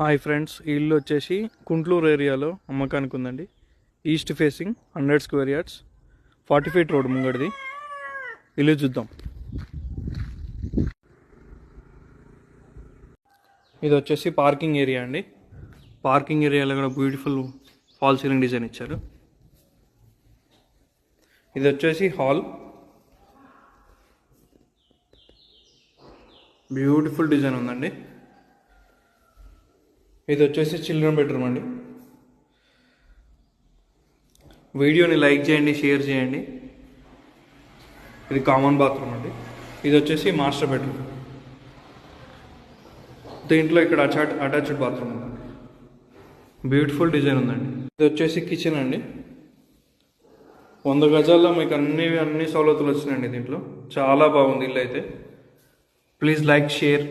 Hi friends, ఈ ఇల్లు వచ్చేసి కుంట్లూరు ఏరియాలో అమ్మకానికి ఉందండి. East facing 100 square yards, 40 feet road ముంగడిది. ఇల్లు చూద్దాం. ఇది వచ్చేసి పార్కింగ్ ఏరియా అండి. పార్కింగ్ ఏరియాలో కూడా బ్యూటిఫుల్ ఫాల్ సీలింగ్ డిజైన్ ఇచ్చారు. ఇది వచ్చేసి హాల్, బ్యూటిఫుల్ డిజైన్ ఉందండి. ఇది వచ్చేసి చిల్డ్రన్ బెడ్రూమ్ అండి. వీడియోని లైక్ చేయండి, షేర్ చేయండి. ఇది కామన్ బాత్రూమ్ అండి. ఇది వచ్చేసి మాస్టర్ బెడ్రూమ్. దీంట్లో ఇక్కడ అటాచ్డ్ బాత్రూమ్ ఉందండి. బ్యూటిఫుల్ డిజైన్ ఉందండి. ఇది వచ్చేసి కిచెన్ అండి. 100 గజాల్లో మీకు అన్ని సౌలతులు వచ్చినాయండి. దీంట్లో చాలా బాగుంది ఇల్లు అయితే. Please like, share.